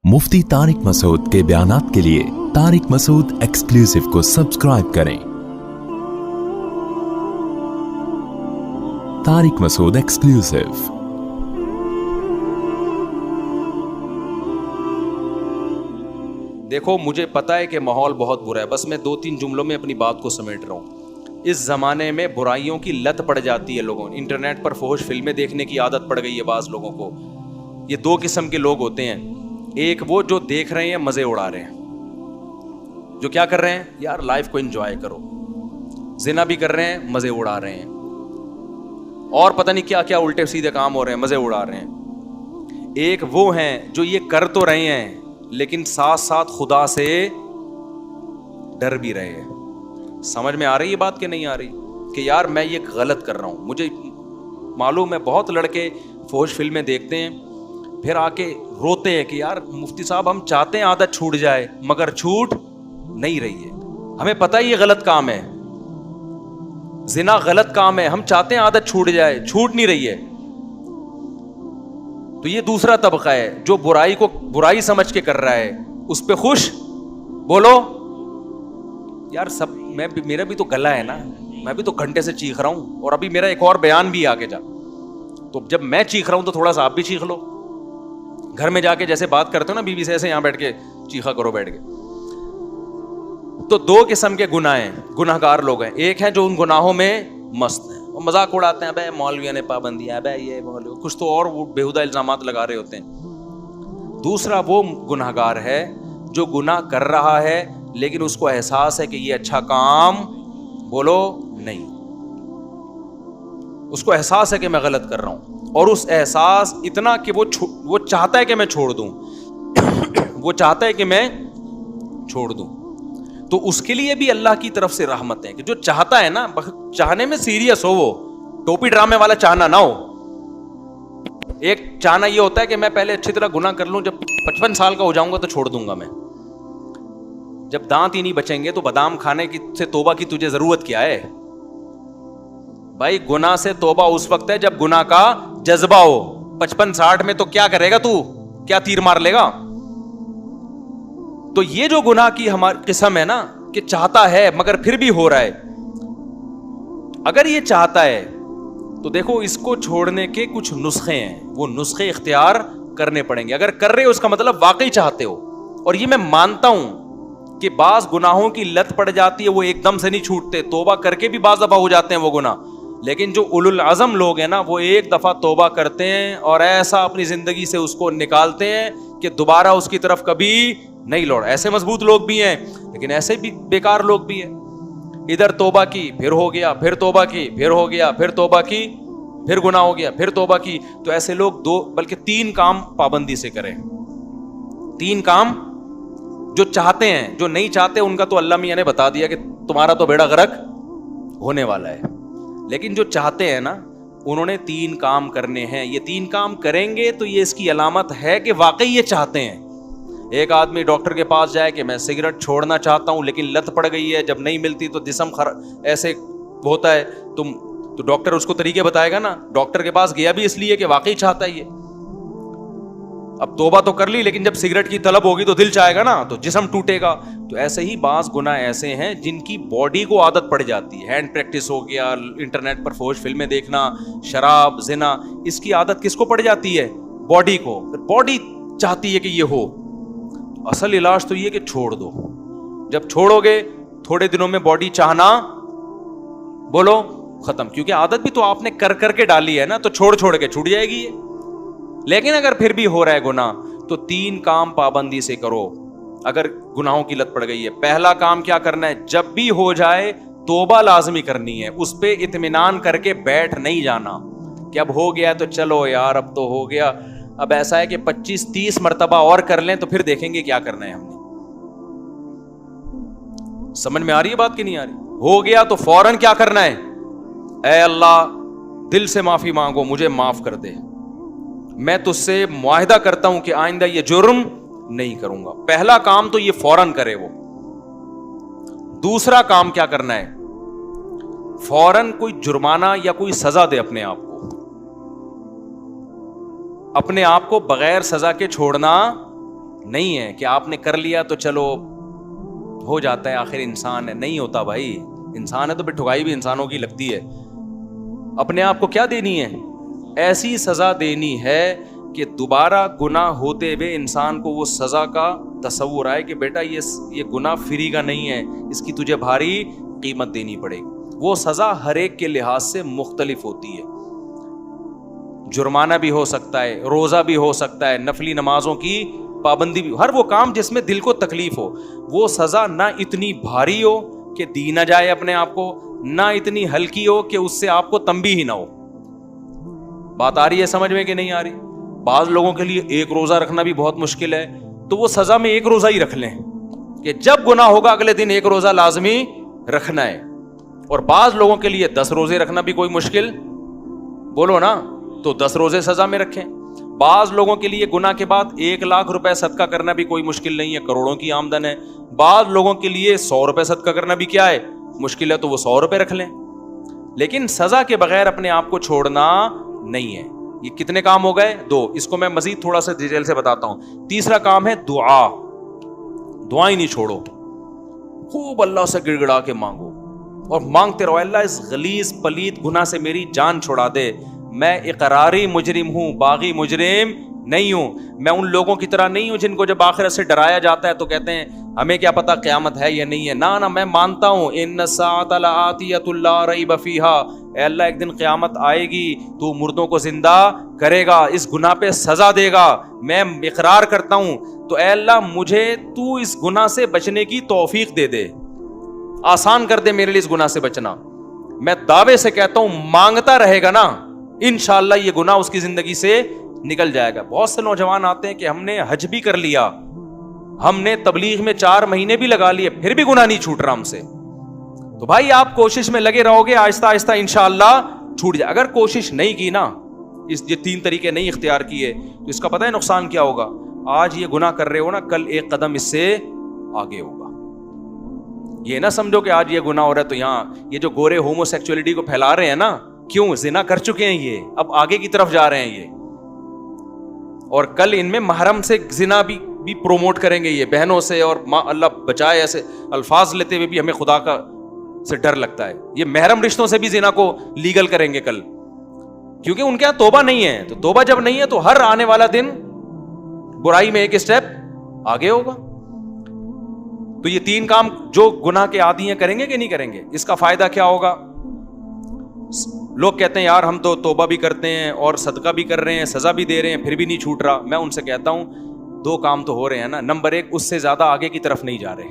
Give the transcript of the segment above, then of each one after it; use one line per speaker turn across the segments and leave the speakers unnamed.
मुफ्ती तारिक मसूद के बयानात के लिए तारिक मसूद एक्सक्लूसिव को सब्सक्राइब करें। तारिक मसूद एक्सक्लूसिव।
देखो, मुझे पता है कि माहौल बहुत बुरा है, बस मैं 2-3 जुमलों में अपनी बात को समेट रहा हूँ। इस ज़माने में बुराइयों की लत पड़ जाती है लोगों, इंटरनेट पर फोश फिल्में देखने की आदत पड़ गई है बाज़ लोगों को। ये दो किस्म के लोग होते हैं, एक वो जो देख रहे हैं मज़े उड़ा रहे हैं, जो क्या कर रहे हैं, यार लाइफ को एंजॉय करो, जिना भी कर रहे हैं, मज़े उड़ा रहे हैं, और पता नहीं क्या क्या उल्टे सीधे काम हो रहे हैं, मज़े उड़ा रहे हैं। एक वो हैं जो ये कर तो रहे हैं लेकिन साथ साथ खुदा से डर भी रहे हैं। समझ में आ रही है बात कि नहीं आ रही, कि यार मैं ये गलत कर रहा हूँ। मुझे मालूम है बहुत लड़के फौज फिल्में देखते हैं, फिर आके रोते हैं कि यार मुफ्ती साहब हम चाहते हैं आदत छूट जाए मगर छूट नहीं रही है। हमें पता है ये गलत काम है, जिना गलत काम है, हम चाहते हैं आदत छूट जाए, छूट नहीं रही है। तो ये दूसरा तबका है जो बुराई को बुराई समझ के कर रहा है, उस पे खुश। बोलो यार, सब मेरा भी तो गला है ना, मैं भी तो घंटे से चीख रहा हूं, और अभी मेरा एक और बयान भी आगे जा, तो जब मैं चीख रहा हूं तो थोड़ा सा आप भी चीख लो। घर में जाके जैसे बात करते हो ना बीवी से, ऐसे यहां बैठ के चीखा करो बैठ के। तो दो किस्म के गुनाह हैं, गुनाहगार लोग हैं। एक है जो उन गुनाहों में मस्त है, वो मजाक उड़ाते हैं, बे मौलवियों ने पाबंदियां, बे ये मौलवी कुछ तो और वो बेहुदा इल्जामात लगा रहे होते हैं। दूसरा वो गुनाहगार है जो गुनाह कर रहा है लेकिन उसको एहसास है कि ये अच्छा काम, बोलो नहीं, उसको एहसास है कि मैं गलत कर रहा हूं, और उस एहसास इतना कि वो चाहता है कि मैं छोड़ दूं वो चाहता है कि मैं छोड़ दूं। तो उसके लिए भी अल्लाह की तरफ से रहमत है कि जो चाहता है ना, चाहने में सीरियस हो, वो टोपी ड्रामे वाला चाहना ना हो। एक चाहना ये होता है कि मैं पहले अच्छी तरह गुनाह कर लूं, जब 55 साल का हो जाऊंगा तो छोड़ दूंगा मैं। जब दांत ही नहीं बचेंगे तो बादाम खाने की से तौबा की तुझे जरूरत क्या है भाई? गुनाह से तौबा उस वक्त है जब गुनाह का जज्बा हो। 55-60 में तो क्या करेगा तू, क्या तीर मार लेगा? तो ये जो गुनाह की हमारी किस्म है ना, कि चाहता है मगर फिर भी हो रहा है। अगर ये चाहता है तो देखो इसको छोड़ने के कुछ नुस्खे हैं, वो नुस्खे इख्तियार करने पड़ेंगे। अगर कर रहे हो उसका मतलब वाकई चाहते हो। और ये मैं मानता हूं कि बाज गुनाहों की लत पड़ जाती है, वो एकदम से नहीं छूटते, तौबा करके भी बाज दफा हो जाते हैं वो गुनाह। लेकिन जो उलुल अज़म लोग हैं ना, वो एक दफा तौबा करते हैं और ऐसा अपनी जिंदगी से उसको निकालते हैं कि दोबारा उसकी तरफ कभी नहीं लौट। ऐसे मजबूत लोग भी हैं लेकिन ऐसे भी बेकार लोग भी हैं। इधर तौबा की फिर हो गया, फिर तौबा की फिर हो गया, फिर तौबा की फिर गुनाह हो गया, फिर तौबा की। तो ऐसे लोग 2 बल्कि 3 काम पाबंदी से करें। 3 काम जो चाहते हैं, जो नहीं चाहते उनका तो अल्लाह मियां ने बता दिया कि तुम्हारा तो बेड़ा गर्क होने वाला है। लेकिन जो चाहते हैं ना, उन्होंने 3 काम करने हैं। ये 3 काम करेंगे तो ये इसकी अलामत है कि वाकई ये चाहते हैं। एक आदमी डॉक्टर के पास जाए कि मैं सिगरेट छोड़ना चाहता हूं लेकिन लत पड़ गई है, जब नहीं मिलती तो जिस्म ऐसे होता है, तो डॉक्टर उसको तरीके बताएगा ना। डॉक्टर के पास गया भी इसलिए कि वाकई चाहता है ये। अब तौबा तो कर ली लेकिन जब सिगरेट की तलब होगी तो दिल चाहेगा ना, तो जिस्म टूटेगा। तो ऐसे ही बास गुनाह ऐसे हैं जिनकी बॉडी को आदत पड़ जाती है। हैंड प्रैक्टिस हो गया, इंटरनेट पर फौज फिल्में देखना, शराब, जिना, इसकी आदत किसको पड़ जाती है? बॉडी को। बॉडी चाहती है कि ये हो। असल इलाज तो ये कि छोड़ दो। जब छोड़ोगे थोड़े दिनों में बॉडी चाहना, बोलो, खत्म। क्योंकि आदत भी तो आपने कर करके डाली है ना, तो छोड़ छोड़ के छूट जाएगी ये। लेकिन अगर फिर भी हो रहा है गुनाह तो 3 काम पाबंदी से करो अगर गुनाहों की लत पड़ गई है। पहला काम क्या करना है? जब भी हो जाए तौबा लाजमी करनी है, उस पे इत्मीनान करके बैठ नहीं जाना कि अब हो गया तो चलो यार अब तो हो गया, अब ऐसा है कि 25-30 मरतबा और कर लें तो फिर देखेंगे क्या करना है हमने। समझ में आ रही है बात कि नहीं आ रही? हो गया तो फौरन क्या करना है? ऐ अल्लाह, दिल से माफी मांगो, मुझे माफ कर दे, मैं तुझसे मुआहिदा करता हूं कि आइंदा ये जुर्म नहीं करूंगा। पहला काम तो ये फौरन करे वो। दूसरा काम क्या करना है? फौरन कोई जुर्माना या कोई सजा दे अपने आप को। अपने आप को बगैर सजा के छोड़ना نہیں ہے کہ آپ نے کر لیا تو چلو ہو جاتا ہے, آخر انسان ہے. نہیں ہوتا بھائی, انسان ہے تو پھر ٹھکائی بھی انسانوں کی لگتی ہے. اپنے آپ کو کیا دینی ہے؟ ایسی سزا دینی ہے کہ دوبارہ گناہ ہوتے ہوئے انسان کو وہ سزا کا تصور آئے کہ بیٹا یہ گناہ فری کا نہیں ہے, اس کی تجھے بھاری قیمت دینی پڑے گی. وہ سزا ہر ایک کے لحاظ سے مختلف ہوتی ہے. جرمانہ بھی ہو سکتا ہے, روزہ بھی ہو سکتا ہے, نفلی نمازوں کی پابندی بھی, ہر وہ کام جس میں دل کو تکلیف ہو. وہ سزا نہ اتنی بھاری ہو کہ دی نہ جائے اپنے آپ کو, نہ اتنی ہلکی ہو کہ اس سے آپ کو تنبیہ ہی نہ ہو. بات آ رہی ہے سمجھ میں کہ نہیں آ رہی؟ بعض لوگوں کے لیے ایک روزہ رکھنا بھی بہت مشکل ہے, تو وہ سزا میں ایک روزہ ہی رکھ لیں کہ جب گناہ ہوگا اگلے دن ایک روزہ لازمی رکھنا ہے. اور بعض لوگوں کے لیے 10 روزے رکھنا بھی کوئی مشکل, بولو نا, تو 10 روزے سزا میں رکھیں. بعض لوگوں کے لیے گناہ کے بعد 1 لاکھ روپے صدقہ کرنا بھی کوئی مشکل نہیں ہے, کروڑوں کی آمدن ہے. بعض لوگوں کے لیے 100 روپے صدقہ کرنا بھی کیا ہے, مشکل ہے, تو وہ 100 روپے رکھ لیں. لیکن سزا کے بغیر اپنے آپ کو چھوڑنا نہیں ہے. یہ کتنے کام ہو گئے؟ 2. اس کو میں مزید تھوڑا سا ڈیٹیل سے بتاتا ہوں. تیسرا کام ہے دعا. دعائیں نہیں چھوڑو, خوب اللہ سے گڑ گڑا کے مانگو اور مانگتے رہو, اللہ اس غلیظ پلید گناہ سے میری جان چھڑا دے. میں اقراری مجرم ہوں, باغی مجرم نہیں ہوں. میں ان لوگوں کی طرح نہیں ہوں جن کو جب آخرت سے ڈرایا جاتا ہے تو کہتے ہیں ہمیں کیا پتا قیامت ہے یا نہیں ہے. نہ میں مانتا ہوں ان الساعۃ لآتیۃ لا ریب فیہا, اے اللہ ایک دن قیامت آئے گی, تو مردوں کو زندہ کرے گا, اس گناہ پہ سزا دے گا, میں اقرار کرتا ہوں. تو اے اللہ مجھے تو اس گناہ سے بچنے کی توفیق دے دے, آسان کر دے میرے لیے اس گناہ سے بچنا. میں دعوے سے کہتا ہوں مانگتا رہے گا نا, انشاءاللہ یہ گناہ اس کی زندگی سے نکل جائے گا. بہت سے نوجوان آتے ہیں کہ ہم نے حج بھی کر لیا, ہم نے تبلیغ میں 4 مہینے بھی لگا لیے, پھر بھی گناہ نہیں چھوٹ رہا ہم سے. تو بھائی آپ کوشش میں لگے رہو گے, آہستہ آہستہ انشاءاللہ چھوٹ جائے. اگر کوشش نہیں کی نا, یہ 3 طریقے نہیں اختیار کیے, تو اس کا پتہ ہے نقصان کیا ہوگا؟ آج یہ گناہ کر رہے ہو نا, کل ایک قدم اس سے آگے ہوگا. یہ نہ سمجھو کہ آج یہ گناہ ہو رہا ہے تو یہاں یہ جو گورے ہومو سیکچولیٹی کو پھیلا رہے ہیں نا, کیوں؟ زنا کر چکے ہیں یہ, اب آگے کی طرف جا رہے ہیں یہ, اور کل ان میں محرم سے زنا بھی پروموٹ کریں گے یہ, بہنوں سے. اور اللہ بچائے ایسے الفاظ لیتے ہوئے بھی ہمیں خدا کا سے ڈر لگتا ہے. یہ محرم رشتوں سے بھی زنا کو لیگل کریں گے کل, کیونکہ ان کے یہاں توبہ نہیں ہے. تو توبہ جب نہیں ہے تو ہر آنے والا دن برائی میں ایک اسٹیپ آگے ہوگا. تو یہ 3 کام جو گناہ کے عادی ہیں کریں گے کہ نہیں کریں گے؟ اس کا فائدہ کیا ہوگا؟ لوگ کہتے ہیں یار ہم تو توبہ بھی کرتے ہیں اور صدقہ بھی کر رہے ہیں, سزا بھی دے رہے ہیں, پھر بھی نہیں چھوٹ رہا. میں ان سے کہتا ہوں 2 کام تو ہو رہے ہیں نا. نمبر 1, اس سے زیادہ آگے کی طرف نہیں جا رہے.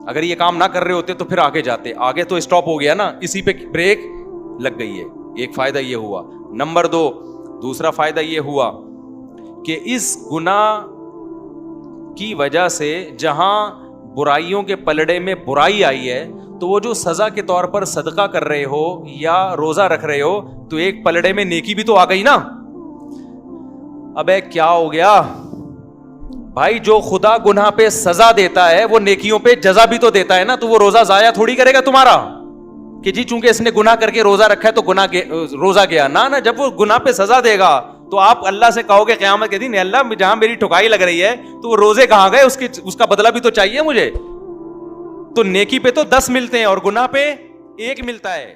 اگر یہ کام نہ کر رہے ہوتے تو پھر آگے جاتے. آگے تو اسٹاپ ہو گیا نا, اسی پہ بریک لگ گئی ہے. ایک فائدہ یہ ہوا. نمبر 2, دوسرا فائدہ یہ ہوا کہ اس گناہ کی وجہ سے جہاں برائیوں کے پلڑے میں برائی آئی ہے, تو وہ جو سزا کے طور پر صدقہ کر رہے ہو یا روزہ رکھ رہے ہو, تو ایک پلڑے میں نیکی بھی تو آ گئی نا. ابے کیا ہو گیا بھائی؟ جو خدا گناہ پہ سزا دیتا ہے وہ نیکیوں پہ جزا بھی تو دیتا ہے نا. تو وہ روزہ ضائع تھوڑی کرے گا تمہارا کہ جی چونکہ اس نے گناہ کر کے روزہ رکھا ہے تو روزہ گیا. نہ جب وہ گناہ پہ سزا دے گا تو آپ اللہ سے کہو گے قیامت کے دن, اللہ جہاں میری ٹھکائی لگ رہی ہے تو وہ روزے کہاں گئے, اس کا بدلہ بھی تو چاہیے مجھے. تو نیکی پہ تو 10 ملتے ہیں اور گناہ پہ 1 ملتا ہے.